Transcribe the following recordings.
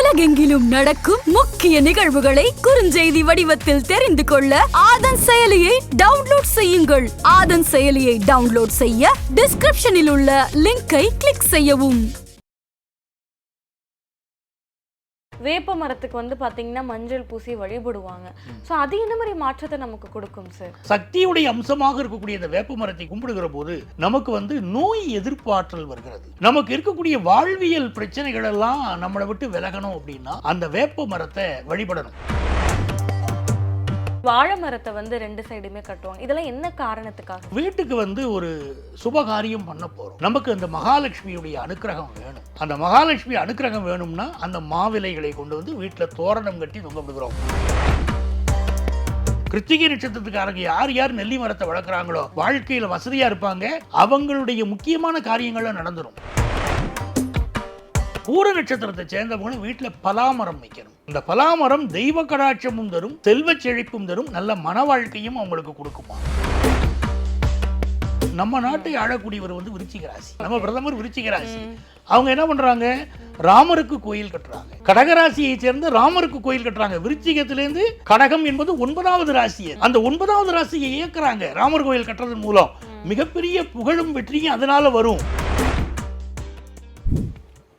உலகெங்கிலும் நடக்கும் முக்கிய நிகழ்வுகளை குறுஞ்செய்தி வடிவத்தில் தெரிந்து கொள்ள ஆதன் செயலியை டவுன்லோட் செய்யுங்கள். ஆதன் செயலியை டவுன்லோட் செய்ய டிஸ்கிரிப்ஷனில் உள்ள லிங்கை கிளிக் செய்யவும். வேப்ப மரத்துக்கு வந்து பாத்தீங்கன்னா மஞ்சள் பூசி வழிபடுவாங்க. சோ அது என்ன மாதிரி மாற்றத்தை நமக்கு கொடுக்கும் சார்? சக்தியுடைய அம்சமாக இருக்கக்கூடிய இந்த வேப்ப மரத்தை கும்பிடுகிற போது நமக்கு வந்து நோய் எதிர்ப்பாற்றல் வருகிறது. நமக்கு இருக்கக்கூடிய வாழ்வியல் பிரச்சனைகள் எல்லாம் நம்மளை விட்டு விலகணும் அப்படின்னா அந்த வேப்ப மரத்தை வழிபடணும். வாழை மரத்தை வந்து ரெண்டு சைடுமே கட்டுவாங்க. இதெல்லாம் என்ன காரணத்துக்காக? வீட்டுக்கு வந்து ஒரு சுபகாரியம் பண்ண போறோம், நமக்கு அந்த மகாலட்சுமியுடைய அனுக்கிரகம் வேணும். அந்த மகாலட்சுமி அனுக்கிரகம் வேணும்னா அந்த மாவிலைகளை கொண்டு வந்து வீட்டுல தோரணம் கட்டி தொங்க விடுகிறோம். கிருத்திகை நட்சத்திரத்துக்காரங்க யார் யார் நெல்லி மரத்தை வளர்க்குறாங்களோ வாழ்க்கையில வசதியா இருப்பாங்க, அவங்களுடைய முக்கியமான காரியங்கள்லாம் நடந்துரும். பூர நட்சத்திரத்தை சேர்ந்தவங்களும் வீட்டுல பலாமரம் வைக்கணும். இந்த பலாமரம் தெய்வ கடாட்சமும் தரும், செல்வ செழிப்பும் தரும், நல்ல மன வாழ்க்கையும் அவங்களுக்கு கொடுக்குமா. நம்ம நாட்டை ஆளக்கூடியவர் வந்து விருச்சிக ராசி, நம்ம பிரதமர் விருச்சிக ராசி. அவங்க என்ன பண்றாங்க, ராமருக்கு கோயில் கட்டுறாங்க. கடகராசியை சேர்ந்த ராமருக்கு கோயில் கட்டுறாங்க. விருச்சிகத்திலிருந்து கடகம் என்பது 9வது ராசி. அந்த 9வது ராசியை இயக்குறாங்க. ராமர் கோயில் கட்டுறதன் மூலம் மிகப்பெரிய புகழும் வெற்றியும் அதனால வரும்.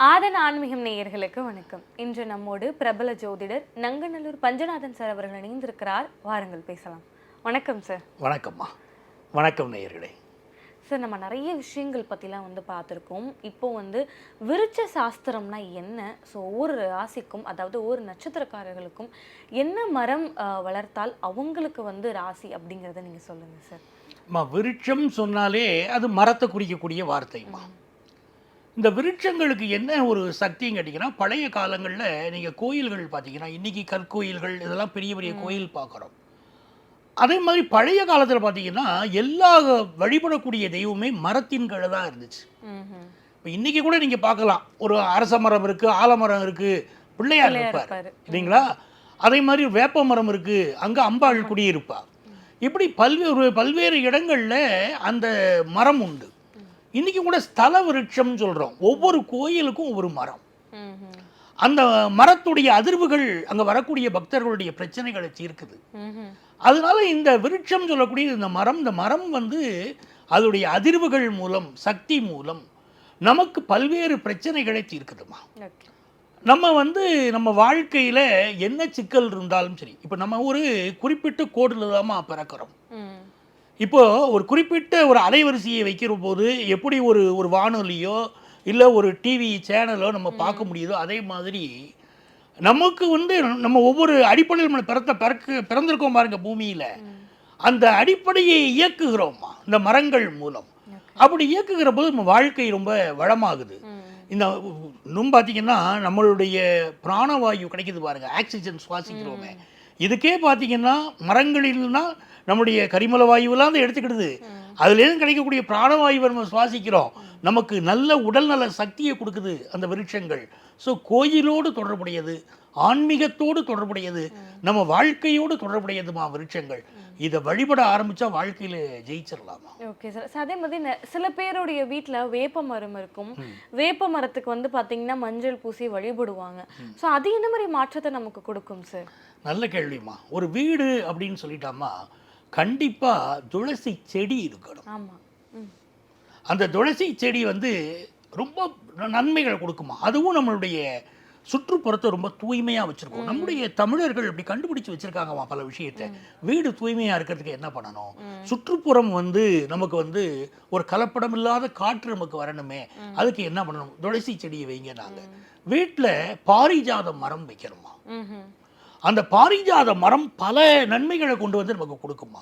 ஆதன் ஆன்மீகம் நேயர்களுக்கு வணக்கம். இன்று நம்மோடு பிரபல ஜோதிடர் நங்கநல்லூர் பஞ்சநாதன் சார் அவர்கள் இணைந்திருக்கிறார். வாருங்கள் பேசலாம். வணக்கம் சார். வணக்கம்மா. வணக்கம் நேயர்களே. சார், நம்ம நிறைய விஷயங்கள் பற்றிலாம் வந்து பார்த்துருக்கோம். இப்போ வந்து விருட்ச சாஸ்திரம்னா என்ன, ஸோ ஒவ்வொரு ராசிக்கும் அதாவது ஒவ்வொரு நட்சத்திரக்காரர்களுக்கும் என்ன மரம் வளர்த்தால் அவங்களுக்கு வந்து ராசி அப்படிங்கிறத நீங்கள் சொல்லுங்கள் சார். விருட்சம் சொன்னாலே அது மரத்தை குறிக்கக்கூடிய வார்த்தைமா. இந்த விருட்சங்களுக்கு என்ன ஒரு சக்தியும் கேட்டிங்கன்னா, பழைய காலங்களில் நீங்கள் கோயில்கள் பார்த்தீங்கன்னா, இன்றைக்கி கற்கோயில்கள் இதெல்லாம் பெரிய பெரிய கோயில் பார்க்குறோம். அதே மாதிரி பழைய காலத்தில் பார்த்தீங்கன்னா எல்லா வழிபடக்கூடிய தெய்வமே மரத்தின் கீழே தான் இருந்துச்சு. இப்போ இன்றைக்கி கூட நீங்கள் பார்க்கலாம், ஒரு அரச மரம் இருக்குது, ஆலமரம் இருக்குது, பிள்ளையார் இருப்பார் இல்லைங்களா. அதே மாதிரி வேப்ப மரம் இருக்குது, அங்கே அம்பாள் குடியிருப்பா. இப்படி பல்வேறு இடங்களில் அந்த மரம் உண்டு. இன்னைக்கு கூட ஸ்தல விருட்சம்னு சொல்றோம். ஒவ்வொரு கோயிலுக்கும் ஒவ்வொரு மரம். அந்த மரத்துடைய அதிர்வுகள் அங்க வரக்கூடிய பக்தர்களுடைய பிரச்சனைகளை தீர்க்குது. அதனால இந்த விருட்சம் சொல்லக்கூடிய இந்த மரம் வந்து அதோடைய அதிர்வுகள் மூலம், சக்தி மூலம் நமக்கு பல்வேறு பிரச்சனைகளை தீர்க்குதுமா. நம்ம வந்து நம்ம வாழ்க்கையில என்ன சிக்கல் இருந்தாலும் சரி, இப்போ நம்ம ஒரு குறிப்பிட்ட கோடுல தான் பிறக்கிறோம். இப்போ ஒரு குறிப்பிட்ட ஒரு அலைவரிசையை வைக்கிற போது எப்படி ஒரு வானொலியோ இல்லை ஒரு டிவி சேனலோ நம்ம பார்க்க முடியுதோ, அதே மாதிரி நமக்கு வந்து நம்ம ஒவ்வொரு அடிப்படையில் நம்ம பிறந்திருக்கோம் பாருங்க பூமியில், அந்த அடிப்படையை இயக்குகிறோம்மா இந்த மரங்கள் மூலம். அப்படி இயக்குகிற போது நம்ம வாழ்க்கை ரொம்ப வளமாகுது. இந்த இன்னும் பார்த்தீங்கன்னா நம்மளுடைய பிராணவாயு கிடைக்கிது பாருங்க, ஆக்சிஜன் சுவாசிக்கிறோமே, இதுக்கே பார்த்தீங்கன்னா மரங்களில்னா நம்முடைய கரிமல வாயுவெல்லாம் அதை எடுத்துக்கிடுது. அதுலேருந்து கிடைக்கக்கூடிய பிராணவாயுவை நம்ம சுவாசிக்கிறோம். நமக்கு நல்ல உடல்நல சக்தியை கொடுக்குது அந்த விருட்சங்கள். ஸோ கோயிலோடு தொடர்புடையது, ஆன்மீகத்தோடு தொடர்புடையது, நம்ம வாழ்க்கையோடு தொடர்புடையதுமா விருட்சங்கள். இதை வழிபட ஆரம்பித்தா வாழ்க்கையில் ஜெயிச்சிடலாமா. Okay sir. அதே மாதிரி சில பேருடைய வீட்டில் வேப்ப மரம் இருக்கும். வேப்ப மரத்துக்கு வந்து பார்த்தீங்கன்னா மஞ்சள் பூசி வழிபடுவாங்க. ஸோ அது என்ன மாதிரி மாற்றத்தை நமக்கு கொடுக்கும் சார்? நல்ல கேள்விமா. ஒரு வீடு அப்படின்னு சொல்லிட்டாமா கண்டிப்பாக துளசி செடி இருக்கணும். ஆமாம். அந்த துளசி செடி வந்து ரொம்ப நன்மைகளை கொடுக்குமா. அதுவும் நம்மளுடைய சுற்றுப்புறத்தை ரொம்ப தூய்மையாக வச்சுருக்கோம். நம்முடைய தமிழர்கள் இப்படி கண்டுபிடிச்சி வச்சுருக்காங்கம்மா பல விஷயத்தை. வீடு தூய்மையாக இருக்கிறதுக்கு என்ன பண்ணணும், சுற்றுப்புறம் வந்து நமக்கு வந்து ஒரு கலப்படம் இல்லாத காற்று நமக்கு வரணுமே, அதுக்கு என்ன பண்ணணும், துளசி செடியை வைங்க. நாங்கள் வீட்டில் பாரிஜாத மரம் வைக்கணுமா. அந்த பாரிஜாத மரம் பல நன்மைகளை கொண்டு வந்து நமக்கு கொடுக்குமா.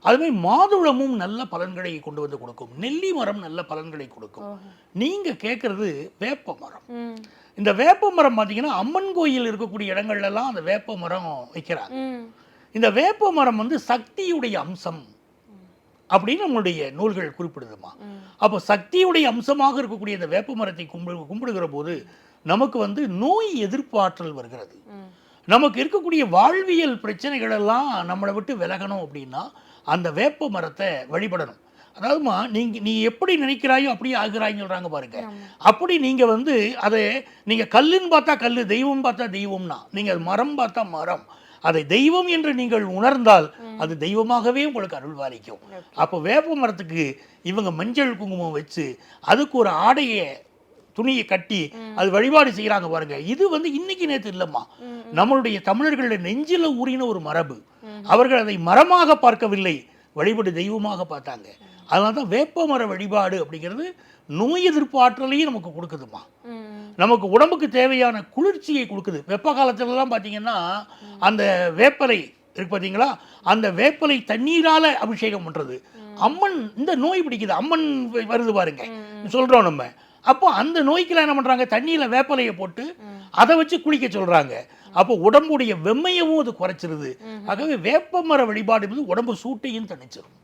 அதுமாதிரி மாதுளமும் நல்ல பலன்களை கொண்டு வந்து கொடுக்கும். நெல்லி மரம் நல்ல பலன்களை கொடுக்கும். நீங்க கேட்கறது வேப்ப மரம். இந்த வேப்ப மரம் பார்த்தீங்கன்னா அம்மன் கோயில் இருக்கக்கூடிய இடங்கள்லாம் அந்த வேப்ப மரம் வைக்கிறாங்க. இந்த வேப்ப மரம் வந்து சக்தியுடைய அம்சம் அப்படின்னு நம்மளுடைய நூல்கள் குறிப்பிடுதுமா. அப்போ சக்தியுடைய அம்சமாக இருக்கக்கூடிய இந்த வேப்ப மரத்தை கும்பிடுகிற போது நமக்கு வந்து நோய் எதிர்ப்பாற்றல் வருகிறது. நமக்கு இருக்கக்கூடிய வாழ்வியல் பிரச்சனைகள் எல்லாம் நம்மளை விட்டு விலகணும் அப்படின்னா அந்த வேப்ப மரத்தை வழிபடணும். அதாவதுமா நீ எப்படி நினைக்கிறாயோ அப்படியே ஆகுறாய்ன்னு சொல்றாங்க பாருங்க. அப்படி நீங்க வந்து அதை நீங்க கல்லுன்னு பார்த்தா கல்லு, தெய்வம் பார்த்தா தெய்வம்னா, நீங்க மரம் பார்த்தா மரம், அதை தெய்வம் என்று நீங்கள் உணர்ந்தால் அது தெய்வமாகவே உங்களுக்கு அருள் பாலிக்கும். அப்போ வேப்ப மரத்துக்கு இவங்க மஞ்சள் குங்குமம் வச்சு அதுக்கு ஒரு ஆடையை துணியை கட்டி அது வழிபாடு செய்கிறாங்க பாருங்க. இது வந்து இன்னைக்கு நேற்று இல்லைம்மா, நம்மளுடைய தமிழர்களுடைய நெஞ்சில ஊறின ஒரு மரபு. அவர்கள் அதை மரமாக பார்க்கவில்லை, வழிபாடு தெய்வமாக பார்த்தாங்க. அதனால தான் வேப்ப மர வழிபாடு அப்படிங்கிறது நோய் எதிர்ப்பு ஆற்றலையும் நமக்கு கொடுக்குதுமா. நமக்கு உடம்புக்கு தேவையான குளிர்ச்சியை கொடுக்குது. வெப்ப காலத்துலலாம் பார்த்தீங்கன்னா அந்த வேப்பலை இருக்கு பார்த்தீங்களா, அந்த வேப்பலை தண்ணீரால் அபிஷேகம் பண்ணுறது. அம்மன் இந்த நோய் பிடிக்குது, அம்மன் வருது பாருங்க சொல்கிறோம் நம்ம. அப்போ அந்த நோய்க்கெல்லாம் என்ன பண்ணுறாங்க, தண்ணியில் வேப்பலையை போட்டு அதை வச்சு குளிக்க சொல்கிறாங்க. அப்போ உடம்புடைய வெம்மையவும் அது குறைச்சிருது. ஆகவே வேப்ப மர வழிபாடு உடம்பு சூட்டையும் தணிச்சிடும்.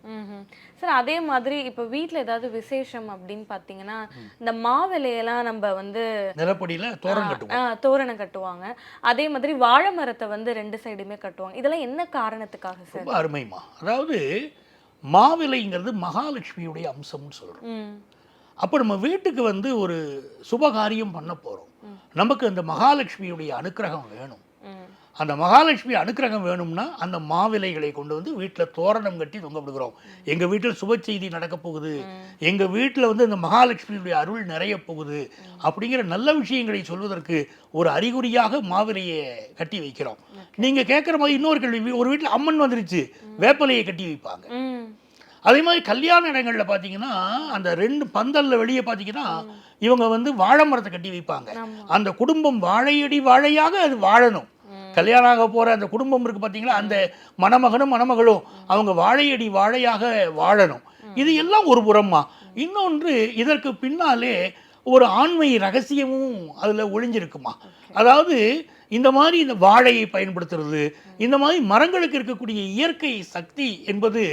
சார் அதே மாதிரி இப்போ வீட்டில் ஏதாவது விசேஷம் அப்படின்னு பார்த்தீங்கன்னா இந்த மாவிலையெல்லாம் நம்ம வந்து நிலப்படியில் தோரணம் கட்டுவாங்க. அதே மாதிரி வாழை மரத்தை வந்து 2 சைடுமே கட்டுவாங்க. இதெல்லாம் என்ன காரணத்துக்காக சார்? ரொம்ப அருமைமா. அதாவது மாவிலைங்கிறது மகாலட்சுமியுடைய அம்சம்னு சொல்கிறோம். அப்போ நம்ம வீட்டுக்கு வந்து ஒரு சுபகாரியம் பண்ண போகிறோம், நமக்கு அந்த மகாலட்சுமியுடைய அனுக்கிரகம் வேணும். அந்த மகாலட்சுமி அனுக்கிரகம் வேணும்னா அந்த மாவிலைகளை கொண்டு வந்து வீட்டில் தோரணம் கட்டி தொங்க விடுகிறோம். எங்கள் வீட்டில் சுப செய்தி நடக்க போகுது, எங்கள் வீட்டில் வந்து இந்த மகாலட்சுமியுடைய அருள் நிறைய போகுது அப்படிங்கிற நல்ல விஷயங்களை சொல்வதற்கு ஒரு அறிகுறியாக மாவிலையை கட்டி வைக்கிறோம். நீங்கள் கேட்குற மாதிரி இன்னொரு கேள்வி, ஒரு வீட்டில் அம்மன் வந்துருச்சு, வேப்பலையை கட்டி வைப்பாங்க. அதே மாதிரி கல்யாண இடங்களில் பார்த்தீங்கன்னா அந்த 2 பந்தலில் வெளியே பார்த்தீங்கன்னா இவங்க வந்து வாழை மரத்தை கட்டி வைப்பாங்க. அந்த குடும்பம் வாழையடி வாழையாக அது வாழணும். கல்யாணம் ஆக போகிற அந்த குடும்பம் இருக்குது பார்த்தீங்களா, அந்த மணமகனும் மணமகளும் அவங்க வாழையடி வாழையாக வாழணும். இது எல்லாம் ஒரு புறமா. இன்னொன்று இதற்கு பின்னாலே ஒரு ஆண்மை ரகசியமும் அதில் ஒளிஞ்சிருக்குமா. அதாவது இந்த மாதிரி இந்த வாழையை பயன்படுத்துறது, இந்த மாதிரி மரங்களுக்கு இருக்கக்கூடிய இயற்கை சக்தி என்பது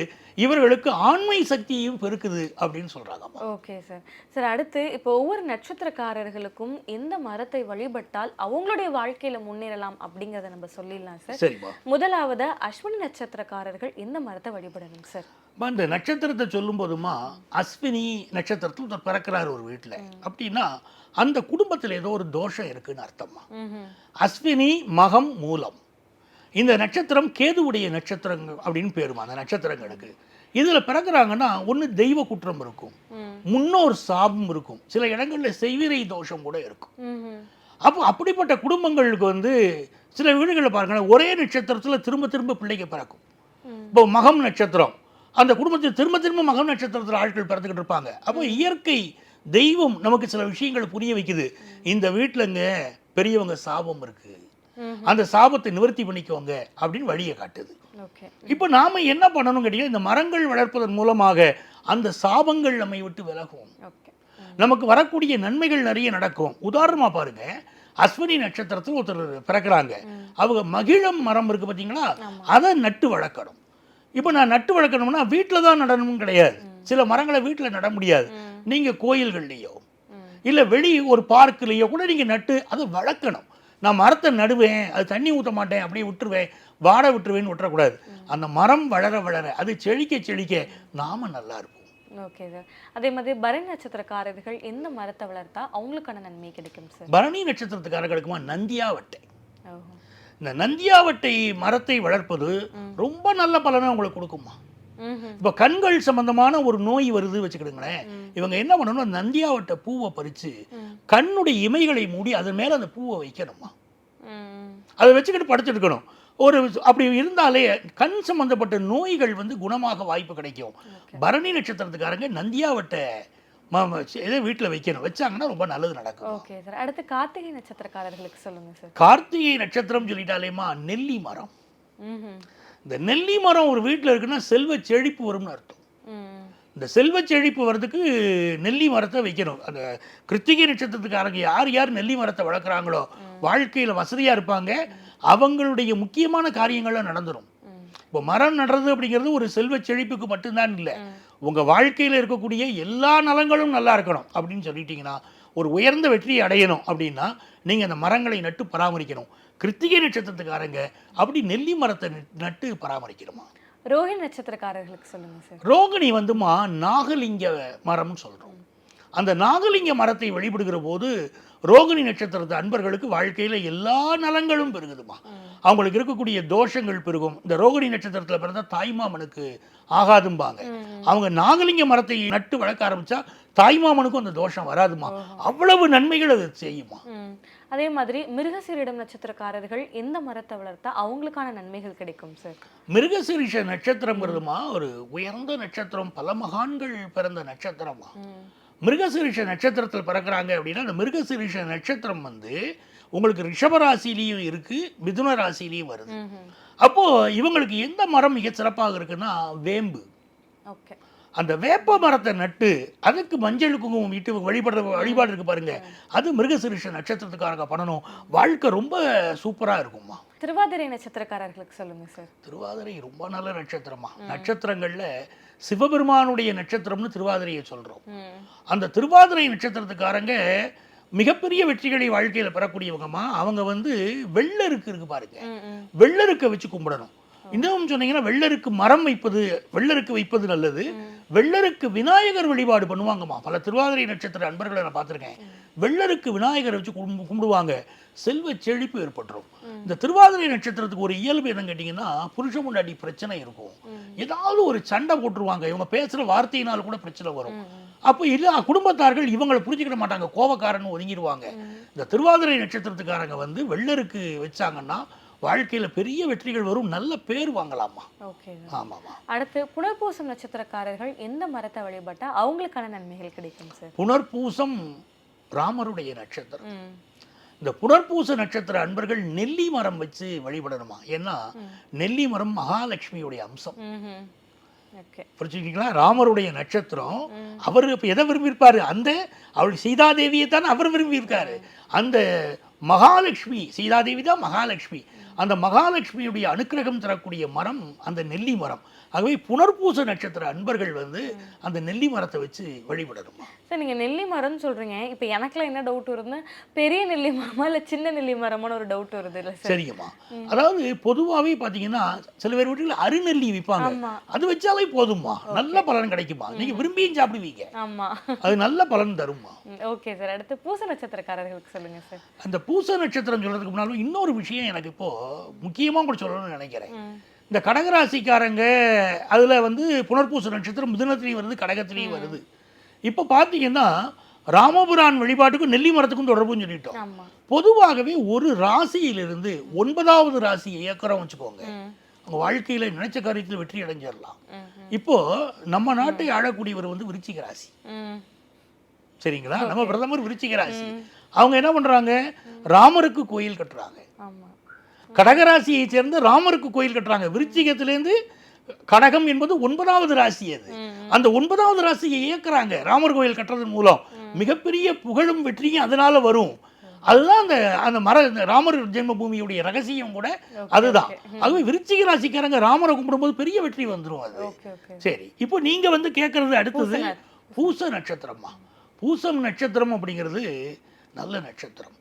இவர்களுக்கு ஆண்மை சக்தியையும் பெருக்குது அப்படின்னு சொல்றாங்க. Okay sir. சார் அடுத்து இப்போ ஒவ்வொரு நட்சத்திரக்காரர்களுக்கும் எந்த மரத்தை வழிபட்டால் அவங்களுடைய வாழ்க்கையில முன்னேறலாம் அப்படிங்கறத நம்ம சொல்லிடலாம் சார். சரிப்பா. முதலாவது அஸ்வினி நட்சத்திரக்காரர்கள் எந்த மரத்தை வழிபடணும் சார்? இந்த நட்சத்திரத்தை சொல்லும் போதுமா, அஸ்வினி நட்சத்திரத்தில் பிறக்கிறார் ஒரு வீட்டில் அப்படின்னா அந்த குடும்பத்தில் ஏதோ ஒரு தோஷம் இருக்குன்னு அர்த்தமா. அஸ்வினி மகம் மூலம் இந்த நட்சத்திரம் கேதுவுடைய நட்சத்திரங்கள் அப்படின்னு பேருமா அந்த நட்சத்திரங்களுக்கு. இதில் பிறகுறாங்கன்னா ஒன்று தெய்வ குற்றம் இருக்கும், முன்னோர் சாபம் இருக்கும், சில இடங்களில் செய்விரை தோஷம் கூட இருக்கும். அப்போ அப்படிப்பட்ட குடும்பங்களுக்கு வந்து சில வீடுகளில் பாருங்களேன், ஒரே நட்சத்திரத்தில் திரும்ப திரும்ப பிள்ளைங்க பிறக்கும். இப்போ மகம் நட்சத்திரம், அந்த குடும்பத்தில் திரும்ப திரும்ப மகம் நட்சத்திரத்தில் ஆட்கள் பிறந்துக்கிட்டு இருப்பாங்க. அப்போ இயற்கை தெய்வம் நமக்கு சில விஷயங்களை புரிய வைக்குது. இந்த வீட்டிலங்க பெரியவங்க சாபம் இருக்கு, அந்த சாபத்தை நிவர்த்தி பண்ணிக்கோங்க அப்படின்னு வழியை காட்டுது. இப்போ நாம என்ன பண்ணணும் கேட்டீங்கன்னா, இந்த மரங்கள் வளர்ப்பதன் மூலமாக அந்த சாபங்கள் நம்மை விட்டு விலகும், நமக்கு வரக்கூடிய நன்மைகள் நிறைய நடக்கும். உதாரணமா பாருங்க, அஸ்வினி நட்சத்திரத்தில் ஒருத்தர் பிறக்கிறாங்க, அவங்க மகிழம் மரம் இருக்கு பார்த்தீங்களா, அதை நட்டு வளர்க்கணும். இப்போ நான் நட்டு வளர்க்கணும்னா வீட்டில் தான் நடணும்னு கிடையாது. சில மரங்களை வீட்டில் நட முடியாது. நீங்கள் கோயில்கள்லையோ இல்லை வெளி ஒரு பார்க்குலையோ கூட நீங்கள் நட்டு அதை வளர்க்கணும். நான் மரத்தை நடுவேன், அது தண்ணி ஊற்ற மாட்டேன், அப்படியே விட்டுருவேன், வாட விட்டுருவேன்னு விட்டுறக்கூடாது. அந்த மரம் வளர வளர அது செழிக்க செழிக்க நாம நல்லா இருப்போம். Okay sir. அதே மாதிரி பரணி நட்சத்திரக்காரர்கள் எந்த மரத்தை வளர்த்தா அவங்களுக்கான நன்மை கிடைக்கும் சார்? பரணி நட்சத்திரத்துக்காரர்களுக்குமா நந்தியாவட்டை. இந்த நந்தியாவட்டை மரத்தை வளர்ப்பது ரொம்ப நல்ல பலனை உங்களுக்கு கொடுக்குமா. இப்போ கண்கள் சம்பந்தமான ஒரு நோய் வருது வச்சுக்கிடுங்களேன், இவங்க என்ன பண்ணணும், நந்தியாவட்டை பூவை பறித்து கண்ணுடைய இமைகளை மூடி அதன் மேலே அந்த பூவை வைக்கணுமா. அதை வச்சுக்கிட்டு படுத்துருக்கணும். ஒரு அப்படி இருந்தாலே கண் சம்பந்தப்பட்ட நோய்கள் வந்து குணமாக வாய்ப்பு கிடைக்கும். பரணி நட்சத்திரத்துக்காரங்க நந்தியாவட்டை ஏதோ வீட்டில் வைக்கணும், வச்சாங்கன்னா ரொம்ப நல்லது நடக்கும். Okay sir. அடுத்து கார்த்திகை நட்சத்திரக்காரர்களுக்கு சொல்லுங்க சார். கார்த்திகை நட்சத்திரம் சொல்லிட்டாலேமா நெல்லி மரம். இந்த நெல்லி மரம் ஒரு வீட்டில் இருக்குன்னா செல்வ செழிப்பு வரும்னு அர்த்தம். இந்த செல்வ செழிப்பு வர்றதுக்கு நெல்லி மரத்தை வைக்கணும். அந்த கிருத்திகை நட்சத்திரத்துக்காரங்க யார் யார் நெல்லி மரத்தை வளர்க்குறாங்களோ வாழ்க்கையில் வசதியாக இருப்பாங்க, அவங்களுடைய முக்கியமான காரியங்கள்லாம் நடந்துடும். இப்போ மரம் நடுறது அப்படிங்கிறது ஒரு செல்வ செழிப்புக்கு மட்டும்தான் இல்லை, உங்கள் வாழ்க்கையில் இருக்கக்கூடிய எல்லா நலங்களும் நல்லா இருக்கணும் அப்படின்னு சொல்லிட்டீங்கன்னா, ஒரு உயர்ந்த வெற்றியை அடையணும் அப்படின்னா நீங்கள் அந்த மரங்களை நட்டு பராமரிக்கணும். கிருத்திகை நட்சத்திரத்துக்காரங்க அப்படி நெல்லி மரத்தை நட்டு பராமரிக்கணுமா. ரோஹிணி நட்சத்திரக்காரர்களுக்கு சொல்லுங்க சார். ரோகிணி வந்துமா நாகலிங்க மரம்னு சொல்கிறோம். அந்த நாகலிங்க மரத்தை வழிபடுகிற போது ரோகிணி நட்சத்திரத்து அன்பர்களுக்கு வாழ்க்கையில் எல்லா நலங்களும் பெருகுதுமா. அவங்களுக்கு இருக்கக்கூடிய தோஷங்கள் பெருகும். இந்த ரோகிணி நட்சத்திரத்தில் பிறந்த தாய்மாமனுக்கு ஆகாதும்பாங்க. அவங்க நாகலிங்க மரத்தை நட்டு வளர்க்க ஆரம்பிச்சா தாய்மாமனுக்கும் அந்த தோஷம் வராதுமா. அவ்வளவு நன்மைகள் அது செய்யுமா. அதே மாதிரி மிருகசீரிடம் நட்சத்திரக்காரர்கள் எந்த மரத்தை வளர்த்தா அவங்களுக்கான நன்மைகள் கிடைக்கும் சார்? மிருகசீரிஷ நட்சத்திரம்ங்கிறதுமா ஒரு உயர்ந்த நட்சத்திரம், பல மகான்கள் பிறந்த நட்சத்திரமா. மிருகசீரிஷ நட்சத்திரத்தில் பிறக்கிறாங்க அப்படின்னா அந்த மிருகசீரிஷ நட்சத்திரம் வந்து உங்களுக்கு ரிஷபராசிலையும் இருக்கு, மிதுன ராசிலையும் வருது. அப்போ இவங்களுக்கு எந்த மரம் மிக சிறப்பாக இருக்குன்னா வேம்பு. ஓகே. அந்த வேப்ப மரத்தை நட்டு அதுக்கு மஞ்சள் குங்குமம் இட்டு வழிபாடு இருக்கு பாருங்க, அது மிருகசீரிஷ நட்சத்திரத்துக்காரங்க பண்ணணும். வாழ்க்கை ரொம்ப சூப்பரா இருக்குமா. திருவாதிரை நட்சத்திரக்காரர்களுக்கு சொல்லுங்க சார். திருவாதிரை ரொம்ப நல்ல நட்சத்திரமா. நட்சத்திரங்கள்ல சிவபெருமானுடைய நட்சத்திரம்னு திருவாதிரையை சொல்றோம். அந்த திருவாதிரை நட்சத்திரத்துக்காரங்க மிகப்பெரிய வெற்றிகளை வாழ்க்கையில பெறக்கூடியவங்கம்மா. அவங்க வந்து வெள்ளருக்கு இருக்கு பாருங்க, வெள்ளருக்க வச்சு கும்பிடணும். இன்னும் சொன்னீங்கன்னா வெள்ளருக்கு மரம் வைப்பது, வெள்ளருக்கு வைப்பது நல்லது. வெள்ளருக்கு விநாயகர் வழிபாடு பண்ணுவாங்கம்மா. பல திருவாதிரை நட்சத்திர அன்பர்களை நான் பார்த்துருக்கேன். வெள்ளருக்கு விநாயகரை வச்சு கும்பிடுவாங்க. செல்வ செழிப்பு ஏற்பட்டுரும். இந்த திருவாதிரை நட்சத்திரத்துக்கு ஒரு இயல்பு என்னன்னு கேட்டிங்கன்னா, புருஷ முன்னாடி பிரச்சனை இருக்கும். ஏதாவது ஒரு சண்டை போட்டுருவாங்க. இவங்க பேசுகிற வார்த்தையினால் கூட பிரச்சனை வரும். அப்போ இல்லை குடும்பத்தார்கள் இவங்களை புரிஞ்சுக்கிட மாட்டாங்க, கோபக்காரன்னு ஒதுங்கிடுவாங்க. இந்த திருவாதிரை நட்சத்திரத்துக்காரங்க வந்து வெள்ளருக்கு வச்சாங்கன்னா வாழ்க்கையில் பெரிய வெற்றிகள் வரும், நல்ல பேர் வாங்கலாமா. ஓகே. ஆமாம்மா. அடுத்து புனர்பூசம் நட்சத்திரக்காரர்கள் எந்த மரத்தை வழிபட்டா அவங்களுக்கான நன்மைகள் கிடைக்கும் சார்? புனர்பூசம் ராமருடைய நட்சத்திரம். இந்த புனர்பூச நட்சத்திர அன்பர்கள் நெல்லி மரம் வச்சு வழிபடணுமா. ஏன்னா நெல்லி மரம் மகாலட்சுமியுடைய அம்சம். புரிஞ்சுக்கிங்களா. ராமருடைய நட்சத்திரம். அவர் இப்போ எதை விரும்பியிருப்பாரு, அந்த அவள் சீதாதேவியை தான் அவர் விரும்பியிருக்காரு. அந்த மகாலட்சுமி, சீதாதேவி தான் மகாலட்சுமி. அந்த மகாலட்சுமியுடைய அனுக்கிரகம் தரக்கூடிய மரம் அந்த நெல்லி மரம். ஆகவே புனர்பூச நட்சத்திர அன்பர்கள் வந்து அந்த நெல்லி மரத்தை வச்சு வழிபடணுமா. சார் நீங்கள் நெல்லி மரம்னு சொல்கிறீங்க, இப்போ எனக்குலாம் என்ன டவுட் வருதுன்னா, பெரிய நெல்லி மரமா இல்லை சின்ன நெல்லி மரமான ஒரு டவுட் வருது இல்லை சார்? சரிங்கம்மா. அதாவது பொதுவாகவே பார்த்தீங்கன்னா சில பேர் வீட்டில் அருநெல்லி விற்பாங்க. அது வச்சாலே போதும்மா, நல்ல பலன் கிடைக்குமா. நீங்கள் விரும்பியும் சாப்பிடுவீங்க. ஆமாம், அது நல்ல பலன் தருமா. Okay sir. அடுத்து பூச நட்சத்திரக்காரர்களுக்கு சொல்லுங்கள் சார். அந்த பூச நட்சத்திரம் சொல்கிறதுக்கு முன்னாலும் இன்னொரு விஷயம் எனக்கு இப்போது முக்கியமாக கூட சொல்லணும்னு நினைக்கிறேன். இந்த கடகராசிக்காரங்க அதில் வந்து புனர்பூச நட்சத்திரம் மிதுனத்திலையும் வருது, கடகத்திலையும் வருது. இப்போ பார்த்தீங்கன்னா ராமபுரான் வழிபாட்டுக்கும் நெல்லி மரத்துக்கும் தொடர்புன்னு சொல்லிட்டோம். பொதுவாகவே ஒரு ராசியிலிருந்து 9வது ராசியை இயக்கிறோம் வச்சுக்கோங்க, அவங்க வாழ்க்கையில் நினைச்ச காரியத்தில் வெற்றி அடைஞ்சிடலாம். இப்போ நம்ம நாட்டை ஆளக்கூடியவர் வந்து விருச்சிக ராசி. சரிங்களா. நம்ம பிரதமர் விருச்சிக ராசி. அவங்க என்ன பண்ணுறாங்க, ராமருக்கு கோயில் கட்டுறாங்க. கடகராசியை சேர்ந்து ராமருக்கு கோயில் கட்டுறாங்க. விருச்சிகத்திலேருந்து கடகம் என்பது 9வது ராசி. அது அந்த 9வது ராசியை இயக்குறாங்க. ராமர் கோயில் கட்டுறதன் மூலம் மிகப்பெரிய புகழும் வெற்றியும் அதனால வரும். அதுதான் அந்த அந்த ராமர் ஜென்மபூமியுடைய ரகசியம் கூட அதுதான். ஆகவே விருச்சிக ராசிக்காரங்க ராமரை கும்பிடும்போது பெரிய வெற்றி வந்துடும். அது சரி. இப்போ நீங்க வந்து கேட்கறது அடுத்தது பூச நட்சத்திரமா. பூசம் நட்சத்திரம் அப்படிங்கிறது நல்ல நட்சத்திரம்,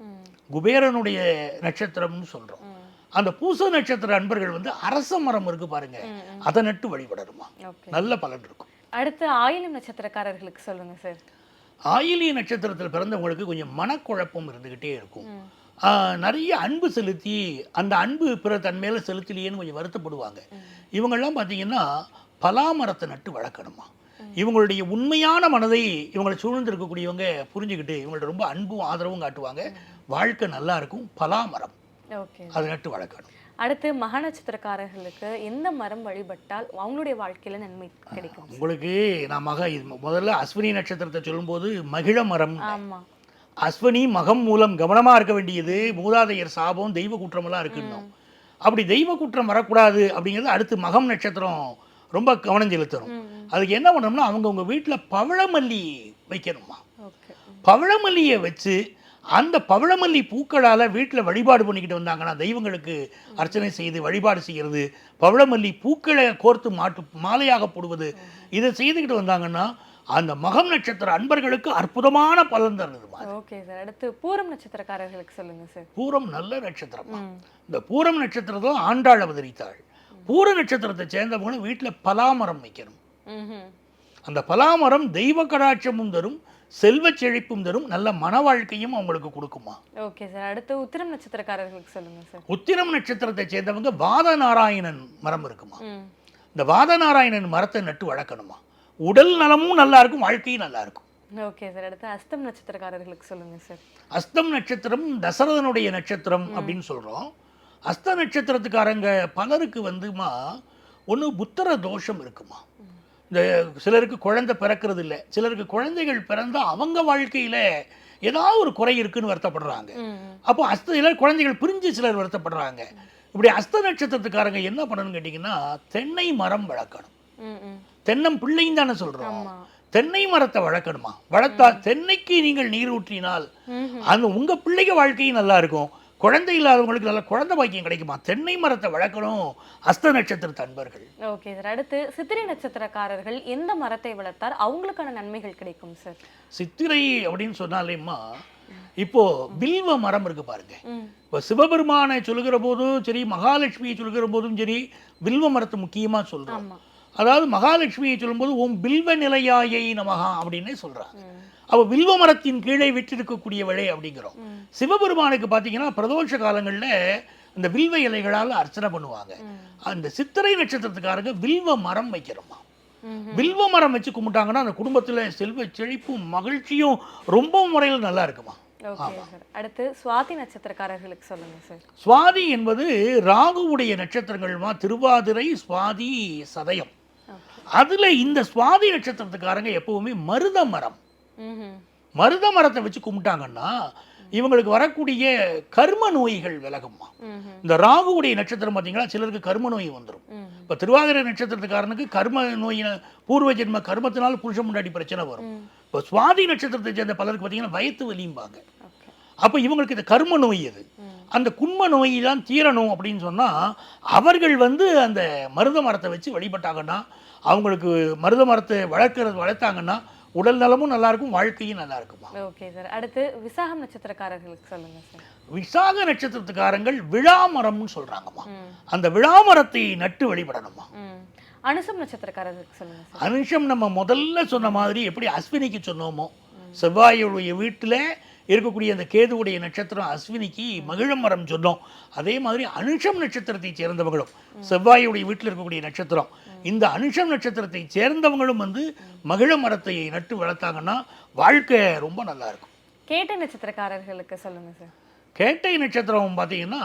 குபேரனுடைய நட்சத்திரம்னு சொல்றோம். அந்த பூச நட்சத்திர அன்பர்கள் வந்து அரச மரம் இருக்கு பாருங்க, அதை நட்டு வழிபடணுமா, நல்ல பலன் இருக்கும். அடுத்து ஆயிலம் நட்சத்திரக்காரர்களுக்கு சொல்லுங்க சார். ஆயிலிய நட்சத்திரத்தில் பிறந்தவங்களுக்கு கொஞ்சம் மனக்குழப்பம் இருந்துகிட்டே இருக்கும். நிறைய அன்பு செலுத்தி அந்த அன்பு பிற தன் மேல செலுத்தலையேன்னு கொஞ்சம் வருத்தப்படுவாங்க. இவங்கெல்லாம் பார்த்தீங்கன்னா பலாமரத்தை நட்டு வளர்க்கணுமா. இவங்களுடைய உண்மையான மனதை இவங்களை சூழ்ந்து இருக்கக்கூடியவங்க புரிஞ்சுக்கிட்டு இவங்கள்ட்ட ரொம்ப அன்பும் ஆதரவும் காட்டுவாங்க. வாழ்க்கை நல்லா இருக்கும். பலாமரம் அதை நட்டு வளர்க்கணும். அடுத்து மக நட்சத்திரக்காரர்களுக்கு எந்த மரம் வழிபட்டால் அவங்களுடைய வாழ்க்கையில நன்மை கிடைக்கும்? உங்களுக்கு நான் முதல்ல அஸ்வினி நட்சத்திரத்தை சொல்லும்போது மகிழ மரம். அஸ்வினி மகம் மூலம் கவனமா இருக்க வேண்டியது. மூதாதையர் சாபம், தெய்வ குற்றமெல்லாம் இருக்குன்னு. அப்படி தெய்வ குற்றம் வரக்கூடாது அப்படிங்கிறது அடுத்து மகம் நட்சத்திரம் ரொம்ப கவனம் செலுத்தணும். அதுக்கு என்ன பண்ணணும்னா அவங்கவுங்க வீட்டில் பவழமல்லி வைக்கணுமா. பவழமல்லியை வச்சு அந்த பவழமல்லி பூக்களால் வீட்டில் வழிபாடு பண்ணிக்கிட்டு வந்தாங்கன்னா, தெய்வங்களுக்கு அர்ச்சனை செய்து வழிபாடு செய்கிறது, பவழமல்லி பூக்களை கோர்த்து மாலையாக போடுவது, இதை செய்துக்கிட்டு வந்தாங்கன்னா அந்த மகம் நட்சத்திர அன்பர்களுக்கு அற்புதமான பலன் தருது. Okay sir. அடுத்து பூரம் நட்சத்திரக்காரர்களுக்கு சொல்லுங்க சார். பூரம் நல்ல நட்சத்திரம். இந்த பூரம் நட்சத்திரத்தில் ஆண்டாள் அவதரித்தாள். பூர நட்சத்திரத்தை சேர்ந்தவங்களும் வீட்டில் பலாமரம் வைக்கணும். ம்ஹும். அந்த பலாமரம் தெய்வ கடாட்சமும் தரும், செல்வச் செழிப்பும் தரும், நல்ல மன வாழ்க்கையும் அவங்களுக்கு கொடுக்குமா. Okay sir. அடுத்து உத்திரம் நட்சத்திரக்காரர்களுக்கு சொல்லுங்க சார். உத்திரம் நட்சத்திரத்தை சேர்ந்தவங்க வாதநாராயணன் மரம் இருக்குமா. ம். இந்த வாதநாராயணன் மரத்தை நட்டு வளர்க்கணுமா. உடல் நலமும் நல்லா இருக்கும், வாழ்க்கையும் நல்லா இருக்கும். Okay sir. அடுத்து அஸ்தம் நட்சத்திரக்காரர்களுக்கு சொல்லுங்க சார். அஸ்தம் நட்சத்திரம் தசரதனுடைய நட்சத்திரம் அப்படின்னு சொல்கிறோம். அஸ்த நட்சத்திரத்துக்காரங்க பலருக்கு வந்துமா ஒன்று புத்திர தோஷம் இருக்குமா. இந்த சிலருக்கு குழந்தை பிறக்கிறது இல்லை, சிலருக்கு குழந்தைகள் பிறந்தால் அவங்க வாழ்க்கையில் ஏதாவது ஒரு குறை இருக்குன்னு வருத்தப்படுறாங்க. அப்போ சிலர் குழந்தைகள் பிரிஞ்சு சிலர் வருத்தப்படுறாங்க. இப்படி அஸ்த நட்சத்திரத்துக்காரங்க என்ன பண்ணணும்னு கேட்டிங்கன்னா தென்னை மரம் வளர்க்கணும். தென்னம் பிள்ளைன்னு தானே சொல்கிறோம். தென்னை மரத்தை வளர்க்கணுமா. வளர்த்தா தென்னைக்கு நீங்கள் நீர் ஊற்றினால் அந்த உங்கள் பிள்ளைங்க வாழ்க்கையும் நல்லா இருக்கும், குழந்தை இல்லாதவங்களுக்கு நல்ல குழந்தை பாக்கியம் கிடைக்குமா. தென்னை மரத்தை வளர்க்கணும் அஸ்த நட்சத்திர அன்பர்கள். Okay sir. அடுத்து சித்திரை நட்சத்திரக்காரர்கள் எந்த மரத்தை வளர்த்தால் அவங்களுக்கான நன்மைகள் கிடைக்கும் சார்? சித்திரை அப்படின்னு சொன்னாலேம்மா இப்போ வில்வ மரம் இருக்கு பாருங்க. இப்போ சிவபெருமானை சொல்லுகிற போதும் சரி, மகாலட்சுமியை சொல்லுகிற போதும் சரி, வில்வ மரத்தை முக்கியமாக சொல்கிறோம். அதாவது மகாலட்சுமியை சொல்லும்போது ஓம் வில்வ நிலையாயை நமகா அப்படின்னே சொல்கிறாங்க. அவள் வில்வ மரத்தின் கீழே விற்றிருக்கக்கூடியவளே அப்படிங்கிறோம். சிவபெருமானுக்கு பார்த்தீங்கன்னா பிரதோஷ காலங்களில் இந்த வில்வ இலைகளால் அர்ச்சனை பண்ணுவாங்க. அந்த சித்திரை நட்சத்திரத்துக்காரங்க வில்வ மரம் வைக்கிறோமா. வில்வ மரம் வச்சு கும்பிட்டாங்கன்னா அந்த குடும்பத்தில் செல்வ செழிப்பும் மகிழ்ச்சியும் ரொம்ப முறையில் நல்லா இருக்குமா. அடுத்து சுவாதி நட்சத்திரக்காரர்களுக்கு சொல்லுங்க சார். சுவாதி என்பது ராகுவுடைய நட்சத்திரங்கள்மா. திருவாதிரை, சுவாதி, சதயம். அதுல இந்த சுவாதி நட்சத்திரத்துக்காரங்க எப்பவுமே மருத மரம், மருத மரத்தை வச்சு கும்பிட்டாங்கன்னா இவங்களுக்கு வரக்கூடிய கர்ம நோய்கள் விலகுமா. இந்த ராகுவுடைய நட்சத்திரம் பார்த்தீங்களா, சிலருக்கு கர்ம நோய் வந்துடும். இப்போ திருவாதிரை நட்சத்திரத்துக்காரனுக்கு கர்ம நோய், பூர்வ ஜென்ம கர்மத்தினால் புருஷன் முன்னாடி பிரச்சனை வரும். இப்போ சுவாதி நட்சத்திரத்தை சேர்ந்த பலருக்கு பார்த்தீங்கன்னா வயத்து வலியும்பாங்க. அப்போ இவங்களுக்கு இந்த கர்ம நோய் அது, அந்த குண்ம நோய் தான் தீரணும் அப்படின்னு சொன்னால் அவர்கள் அந்த மருத மரத்தை வச்சு வழிபட்டாங்கன்னா, அவங்களுக்கு மருத மரத்தை வளர்த்தாங்கன்னா உடல் நலமும் நல்லா இருக்கும், வாழ்க்கையும் நல்லா இருக்குமா. Okay sir. அடுத்து விசாகம் நட்சத்திரக்காரர்களுக்கு சொல்லுங்க சார். விசாக நட்சத்திரத்துக்காரங்கள் விழாமரம்னு சொல்றாங்கம்மா. அந்த விழாமரத்தை நட்டு வழிபடணுமா. அனுஷம் நட்சத்திரக்காரர்களுக்கு சொல்லுங்க சார். அனுஷம் நம்ம முதல்ல சொன்ன மாதிரி எப்படி அஸ்வினிக்கு சொன்னோமோ, செவ்வாயுடைய வீட்டில் இருக்கக்கூடிய அந்த கேதுவுடைய நட்சத்திரம் அஸ்வினிக்கு மகிழ மரம் சொன்னோம். அதே மாதிரி அனுஷம் நட்சத்திரத்தை சேர்ந்தவங்களும் செவ்வாயுடைய வீட்டில் இருக்கக்கூடிய நட்சத்திரம், இந்த அனுஷம் நட்சத்திரத்தை சேர்ந்தவங்களும் மகிழ மரத்தை நட்டு வளர்த்தாங்கன்னா வாழ்க்கை ரொம்ப நல்லா இருக்கும். கேட்டை நட்சத்திரக்காரர்களுக்கு சொல்லுங்க சார். கேட்டை நட்சத்திரம் பார்த்தீங்கன்னா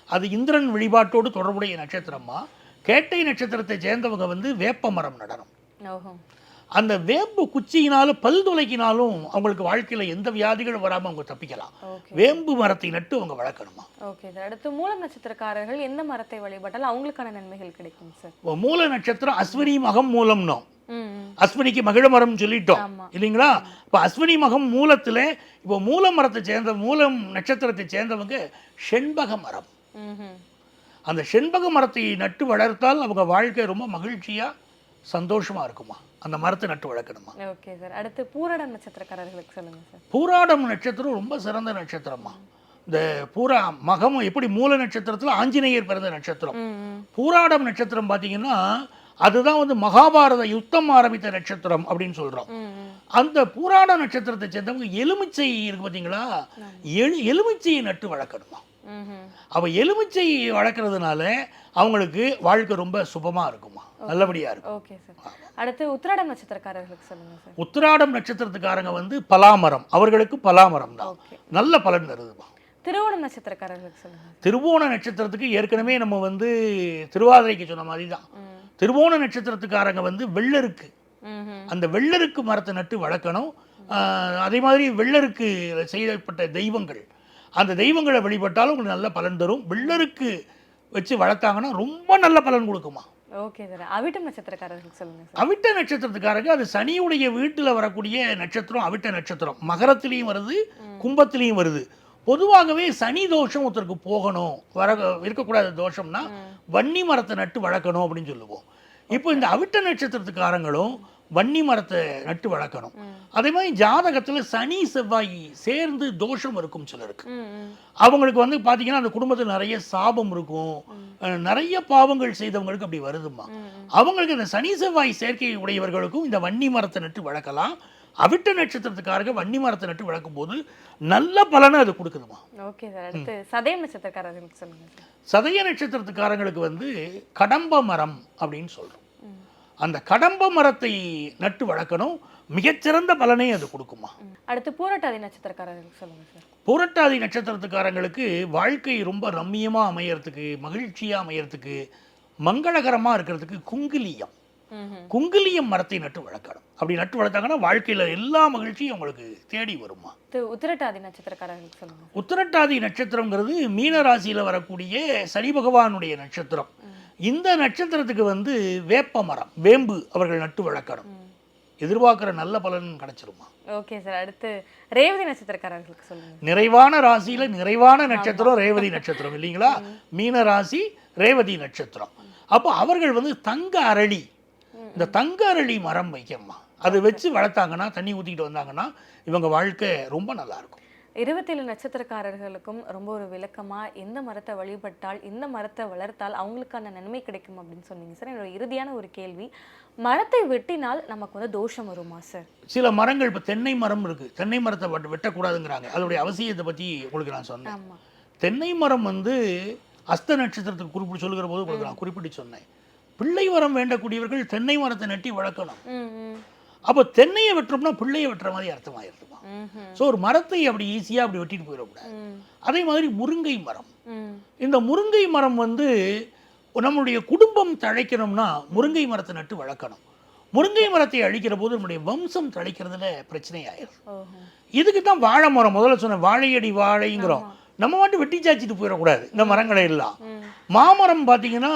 அது இந்திரன் வழிபாட்டோடு தொடர்புடைய நட்சத்திரமா. கேட்டை நட்சத்திரத்தை சேர்ந்தவங்க வேப்ப மரம் நடணும். அந்த வேம்பு குச்சியினாலும் பல் துளைக்கினாலும் அவங்களுக்கு வாழ்க்கையில் எந்த வியாதிகளும் வராமல் அவங்க தப்பிக்கலாம். வேம்பு மரத்தை நட்டு அவங்க வளர்க்கணுமா. Okay sir. அடுத்து மூல நட்சத்திரக்காரர்கள் எந்த மரத்தை வழிபட்டால் அவங்களுக்கான நன்மைகள் கிடைக்கும் சார்? மூல நட்சத்திரம் அஸ்வினி மகம் மூலம்னோ, அஸ்வினிக்கு மகிழ மரம் சொல்லிட்டோம் இல்லைங்களா. இப்போ அஸ்வினி மகம் மூலத்தில் இப்போ மூல மரத்தை சேர்ந்த மூலம் நட்சத்திரத்தை சேர்ந்தவங்க செண்பக மரம். அந்த செண்பக மரத்தை நட்டு வளர்த்தால் அவங்க வாழ்க்கை ரொம்ப மகிழ்ச்சியாக சந்தோஷமாக இருக்குமா. அந்த மரத்தை நட்டு வளர்க்கணுமா. Okay sir. அடுத்து பூராடம் நட்சத்திரக்காரர்களுக்கு சொல்லுங்க சார். பூராடம் நட்சத்திரம் ரொம்ப சிறந்த நட்சத்திரமா. இந்த பூரா மகம் எப்படி மூல நட்சத்திரத்தில் ஆஞ்சநேயர் பிறந்த நட்சத்திரம். பூராடம் நட்சத்திரம் பார்த்தீங்கன்னா அதுதான் மகாபாரத யுத்தம் ஆரம்பித்த நட்சத்திரம் அப்படின்னு சொல்கிறோம். அந்த பூராட நட்சத்திரத்தை சேர்ந்தவங்க எலுமிச்சை இருக்கு பார்த்தீங்களா, எலுமிச்சையை நட்டு வளர்க்கணுமா. அவள் எலுமிச்சை வளர்க்கறதுனால அவங்களுக்கு வாழ்க்கை ரொம்ப சுபமாக இருக்குமா, நல்லபடியாக இருக்கும். Okay sir. அடுத்து உத்திராடம் நட்சத்திரக்காரர்களுக்கு சொல்லுங்க சார். உத்திராடம் நட்சத்திரத்துக்காரங்க பலாமரம், அவர்களுக்கு பலாமரம் தான் நல்ல பலன் தருதுமா. திருவோணம் நட்சத்திரக்காரர்களுக்கு சொல்லுங்க. திருவோண நட்சத்திரத்துக்கு ஏற்கனவே நம்ம திருவாதிரைக்கு சொன்ன மாதிரி தான். திருவோண நட்சத்திரத்துக்காரங்க வெள்ளருக்கு, அந்த வெள்ளருக்கு மரத்தை நட்டு வளர்க்கணும். அதே மாதிரி வெள்ளருக்கு செய்யப்பட்ட தெய்வங்கள், அந்த தெய்வங்களை வழிபட்டாலும் உங்களுக்கு நல்ல பலன் தரும். வெள்ளருக்கு வச்சு வளர்த்தாங்கன்னா ரொம்ப நல்ல பலன் கொடுக்குமா. Okay sir. அவிட்டம் நட்சத்திரக்காரர்களுக்கு சொல்லுங்க சார். அவிட்ட நட்சத்திரத்துக்காரங்க அது சனியுடைய வீட்டில் வரக்கூடிய நட்சத்திரம். அவிட்ட நட்சத்திரம் மகரத்திலையும் வருது, கும்பத்திலையும் வருது. பொதுவாகவே சனி தோஷம் ஒருத்தருக்கு போகணும், இருக்கக்கூடாத தோஷம்னா வன்னி மரத்தை நட்டு வளர்க்கணும் அப்படின்னு சொல்லுவோம். இப்போ இந்த அவிட்ட நட்சத்திரத்துக்காரங்களும் வன்னி மரத்தை நட்டு வளர்க்கணும். அதே மாதிரி ஜாதகத்தில் சனி செவ்வாய் சேர்ந்து தோஷம் இருக்கும் சிலருக்கு. அவங்களுக்கு வந்து பார்த்தீங்கன்னா அந்த குடும்பத்தில் நிறைய சாபம் இருக்கும், நிறைய பாவங்கள் செய்தவங்களுக்கு அப்படி வருதுமா. அவங்களுக்கு இந்த சனி செவ்வாய் சேர்க்கை உடையவர்களுக்கும் இந்த வன்னி மரத்தை நட்டு வளர்க்கலாம். அவிட்ட நட்சத்திரத்துக்காரங்க வன்னி மரத்தை நட்டு வளர்க்கும் போது நல்ல பலனை அது கொடுக்குதுமா. Okay sir. அடுத்து சதயம் நட்சத்திரக்காரர்களுக்கு சொல்லுங்க சார். சதய நட்சத்திரத்துக்காரங்களுக்கு வந்து கடம்ப மரம் அப்படின்னு சொல்றோம். அந்த கடம்ப மரத்தை நட்டு வளர்க்கணும், மிகச்சிறந்த பலனை அது கொடுக்குமா. அடுத்து பூரட்டாதி நட்சத்திரக்காரர்களுக்கு சொல்லுங்க சார். பூரட்டாதி நட்சத்திரத்துக்காரங்களுக்கு வாழ்க்கை ரொம்ப ரம்மியமா அமையறதுக்கு, மகிழ்ச்சியா அமையறதுக்கு, மங்களகரமா இருக்கிறதுக்கு குங்கிலியம் குங்கிலியம் மரத்தை நட்டு வளர்க்கணும். அப்படி நட்டு வளர்த்தாங்கன்னா வாழ்க்கையில எல்லா மகிழ்ச்சியும் உங்களுக்கு தேடி வருமா. உத்திரட்டாதி நட்சத்திரக்காரர்களுக்கு சொல்லுங்க. உத்திரட்டாதி நட்சத்திரங்கிறது மீன ராசியில வரக்கூடிய சனி பகவானுடைய நட்சத்திரம். இந்த நட்சத்திரத்துக்கு வந்து வேப்ப மரம், வேம்பு அவர்கள் நட்டு வளர்க்கணும். எதிர்பார்க்கிற நல்ல பலன் கிடைச்சிருமா. Okay sir. அடுத்து ரேவதி நட்சத்திரக்காரர்களுக்கு சொல்லுங்க. நிறைவான ராசியில நிறைவான நட்சத்திரம் ரேவதி நட்சத்திரம் இல்லைங்களா. மீன ராசி ரேவதி நட்சத்திரம். அப்போ அவர்கள் வந்து தங்க அரளி, இந்த தங்க அரளி மரம் வைக்கணுமா. அது வச்சு வளர்த்தாங்கன்னா, தண்ணி ஊற்றிக்கிட்டு வந்தாங்கன்னா இவங்க வாழ்க்கை ரொம்ப நல்லா இருக்கும். 27 நட்சத்திரக்காரர்களுக்கும் ரொம்ப ஒரு விளக்கமா எந்த மரத்தை வழிபட்டால், இந்த மரத்தை வளர்த்தால் அவங்களுக்கான நன்மை கிடைக்கும் அப்படின்னு சொன்னீங்க சார். என்னோட இறுதியான ஒரு கேள்வி, மரத்தை வெட்டினால் நமக்கு வந்து தோஷம் வருமா சார்? சில மரங்கள், இப்போ தென்னை மரம் இருக்கு, தென்னை மரத்தை வெட்டக்கூடாதுங்கிறாங்க. அதோடைய அவசியத்தை பற்றி உங்களுக்கு நான் சொன்னேன். தென்னை மரம் வந்து அஸ்த நட்சத்திரத்துக்கு குறிப்பிட்டு சொல்லுகிற போது உங்களுக்கு நான் குறிப்பிட்டு சொன்னேன். பிள்ளை வரம் வேண்டக்கூடியவர்கள் தென்னை மரத்தை நட்டி வளர்க்கணும். அப்போ தென்னையை வெட்டுறோம்னா பிள்ளையை வெட்டுற மாதிரி அர்த்தமாயிருக்குமா. ஸோ ஒரு மரத்தை அப்படி ஈஸியாக அப்படி வெட்டிட்டு போயிடக்கூடாது. அதே மாதிரி முருங்கை மரம், இந்த முருங்கை மரம் வந்து நம்மளுடைய குடும்பம் தழைக்கணும்னா முருங்கை மரத்தை நட்டு வளர்க்கணும். முருங்கை மரத்தை அழிக்கிற போது நம்முடைய வம்சம் தழைக்கிறதுல பிரச்சனை ஆயிடும். இதுக்கு தான் வாழை மரம் முதல்ல சொன்ன வாழையடி வாழைங்கிறோம். நம்ம மட்டும் வெட்டி சாச்சிட்டு போயிடக்கூடாது இந்த மரங்களை எல்லாம். மாமரம் பார்த்தீங்கன்னா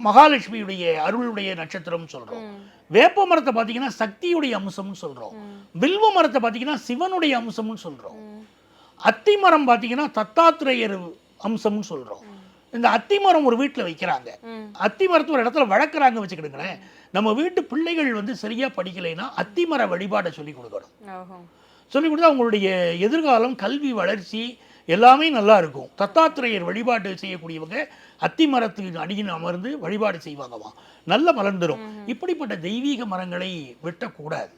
மகாலட்சுமியுடைய அருளுடைய நட்சத்திரம் சொல்றோம். வேப்ப மரத்தை பார்த்தீங்கன்னா சக்தியுடைய அம்சம்னு சொல்றோம். வில்வ மரத்தை பார்த்தீங்கன்னா சிவனுடைய அம்சம்னு சொல்றோம். அத்தி மரம் பார்த்தீங்கன்னா தத்தாத்திரேயர் அம்சம்னு சொல்றோம். இந்த அத்தி மரம் ஒரு வீட்டில் வைக்கிறாங்க, அத்தி மரத்தை ஒரு இடத்துல வளர்க்குறாங்க வச்சுக்கிடுங்களேன். நம்ம வீட்டு பிள்ளைகள் வந்து சரியா படிக்கலைன்னா அத்தி மர வழிபாடை சொல்லி கொடுக்கணும். சொல்லி கொடுத்தா அவங்களுடைய எதிர்காலம், கல்வி வளர்ச்சி எல்லாமே நல்லா இருக்கும். தத்தாத்திரேயர் வழிபாடு செய்யக்கூடியவங்க அத்தி மரத்துக்கு அடியில் அமர்ந்து வழிபாடு செய்வாங்கம்மா, நல்ல பலன் தரும். இப்படிப்பட்ட தெய்வீக மரங்களை வெட்டக்கூடாது.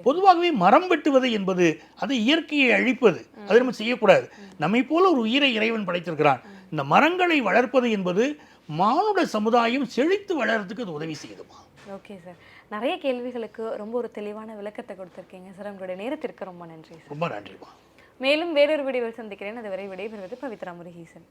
பொதுவாகவே மரம் வெட்டுவது என்பது அது இயற்கையை அழிப்பது, அதை நம்ம செய்யக்கூடாது. நம்மை போல ஒரு உயிரை இறைவன் படைத்திருக்கிறான். இந்த மரங்களை வளர்ப்பது என்பது மானுட சமுதாயம் செழித்து வளர்றதுக்கு அது உதவி செய்யுதுமா. Okay sir. நிறைய கேள்விகளுக்கு ரொம்ப ஒரு தெளிவான விளக்கத்தை கொடுத்துருக்கீங்க சார். உங்களுடைய நேரத்திற்கு ரொம்ப நன்றி சார். ரொம்ப நன்றிமா. மேலும் வேறொரு வீடியோவில் சந்திக்கிறேன். அதுவரை விடைபெறுவது பவித்ரா முருகேசன்.